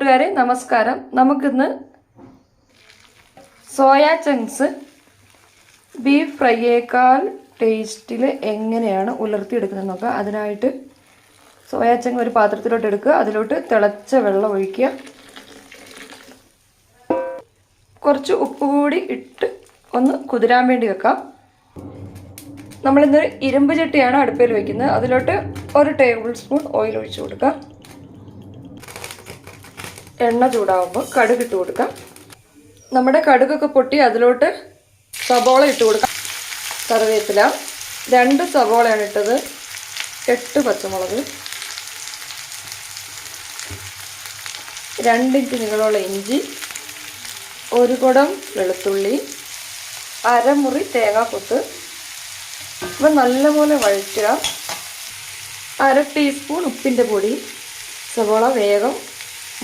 കൂട്ടുകാരെ നമസ്കാരം. നമുക്കിന്ന് സോയ ചങ്ക്സ് ബീഫ് ഫ്രൈയേക്കാൾ ടേസ്റ്റിൽ എങ്ങനെയാണ് ഉലർത്തിയെടുക്കുന്നത് നോക്കാം. അതിനായിട്ട് സോയ ചങ്ക് ഒരു പാത്രത്തിലോട്ട് എടുക്കുക. അതിലോട്ട് തിളച്ച വെള്ളം ഒഴിക്കുക. കുറച്ച് ഉപ്പ് കൂടി ഇട്ട് ഒന്ന് കുതിരാൻ വേണ്ടി വെക്കാം. നമ്മളിന്ന് ഇരുമ്പ് ചട്ടിയാണ് അടുപ്പിൽ വയ്ക്കുന്നത്. അതിലോട്ട് 1 ടേബിൾ സ്പൂൺ ഓയിൽ ഒഴിച്ചു കൊടുക്കാം. എണ്ണ ചൂടാവുമ്പോൾ കടുക് ഇട്ട് കൊടുക്കാം. നമ്മുടെ കടുകൊക്കെ പൊട്ടി അതിലോട്ട് സബോള ഇട്ട് കൊടുക്കാം. കറിവേപ്പില 2 സബോളയാണ് ഇട്ടത്. 8 പച്ചമുളക്, 2 ഇഞ്ച് നീളമുള്ള ഇഞ്ചി, 1 കുടം വെളുത്തുള്ളി, അരമുറി തേങ്ങാക്കൊത്ത്. ഇവ നല്ലപോലെ വഴറ്റുക. 1/2 ടീസ്പൂൺ ഉപ്പിൻ്റെ പൊടി. സബോള വേഗം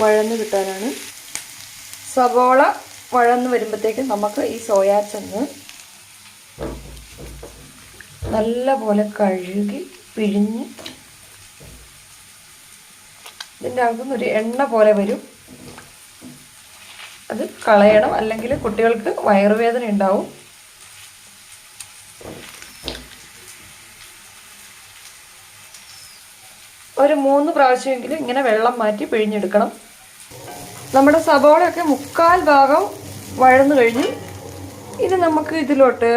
വഴന്ന് കിട്ടാനാണ്. സബോള വഴന്ന് വരുമ്പോഴത്തേക്കും നമുക്ക് ഈ സോയാ ചങ്ക് നല്ലപോലെ കഴുകി പിഴിഞ്ഞ് ഇതിൻ്റെ അകത്തുനിന്ന് ഒരു എണ്ണ പോലെ വരും. അത് കളയണം, അല്ലെങ്കിൽ കുട്ടികൾക്ക് വയറുവേദന ഉണ്ടാവും. ഒരു 3 പ്രാവശ്യമെങ്കിലും ഇങ്ങനെ വെള്ളം മാറ്റി പിഴിഞ്ഞെടുക്കണം. നമ്മുടെ സബോളയൊക്കെ 1/4 ഭാഗം വഴന്നു കഴിഞ്ഞു. ഇനി നമുക്ക് ഇതിലോട്ട്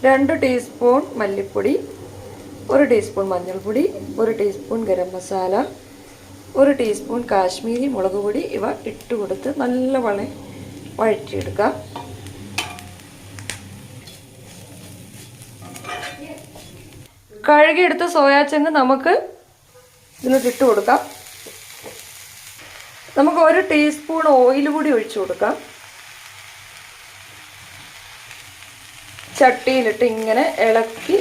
2 ടീസ്പൂൺ മല്ലിപ്പൊടി, 1 ടീസ്പൂൺ മഞ്ഞൾപ്പൊടി, 1 ടീസ്പൂൺ ഗരം മസാല, 1 ടീസ്പൂൺ കാശ്മീരി മുളക് പൊടി ഇവ ഇട്ട് കൊടുത്ത് നല്ലവണ്ണം വഴറ്റിയെടുക്കാം. കഴുകിയെടുത്ത സോയാ ചങ്ക് നമുക്ക് ഇതിലോട്ട് ഇട്ട് കൊടുക്കാം. നമുക്ക് 1 ടീസ്പൂൺ ഓയിൽ കൂടി ഒഴിച്ചു കൊടുക്കാം. ചട്ടിയിലിട്ട് ഇങ്ങനെ ഇളക്കി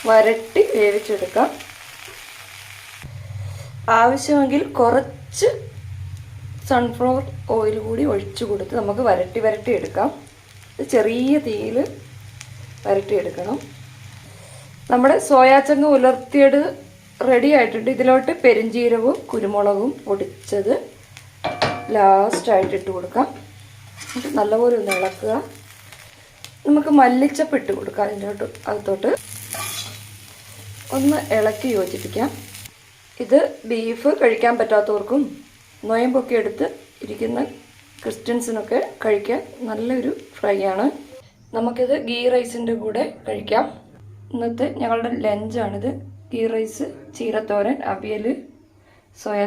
വരട്ടി വേവിച്ചെടുക്കാം. ആവശ്യമെങ്കിൽ കുറച്ച് സൺഫ്ലവർ ഓയിൽ കൂടി ഒഴിച്ചു കൊടുത്ത് നമുക്ക് വരട്ടി എടുക്കാം. ഇത് ചെറിയ തീയിൽ വരട്ടിയെടുക്കണം. നമ്മുടെ സോയാ ചങ്ക് ഉലർത്തിയത് റെഡി ആയിട്ടുണ്ട്. ഇതിലോട്ട് പെരിഞ്ചീരകവും കുരുമുളകും പൊടിച്ചത് ലാസ്റ്റായിട്ട് ഇട്ട് കൊടുക്കാം. എന്നിട്ട് നല്ലപോലെ ഒന്ന് ഇളക്കുക. നമുക്ക് മല്ലിച്ചപ്പ് ഇട്ട് കൊടുക്കാം. അകത്തോട്ട് ഒന്ന് ഇളക്കി യോജിപ്പിക്കാം. ഇത് ബീഫ് കഴിക്കാൻ പറ്റാത്തവർക്കും നൊയമ്പൊക്കെ എടുത്ത് ഇരിക്കുന്ന ക്രിസ്ത്യൻസിനൊക്കെ കഴിക്കാൻ നല്ലൊരു ഫ്രൈ ആണ്. നമുക്കിത് ഗീ റൈസിൻ്റെ കൂടെ കഴിക്കാം. ഇന്നത്തെ ഞങ്ങളുടെ ലഞ്ചാണിത്. ഗീ റൈസ്, ചീരത്തോരൻ, അവിയൽ, സോയാ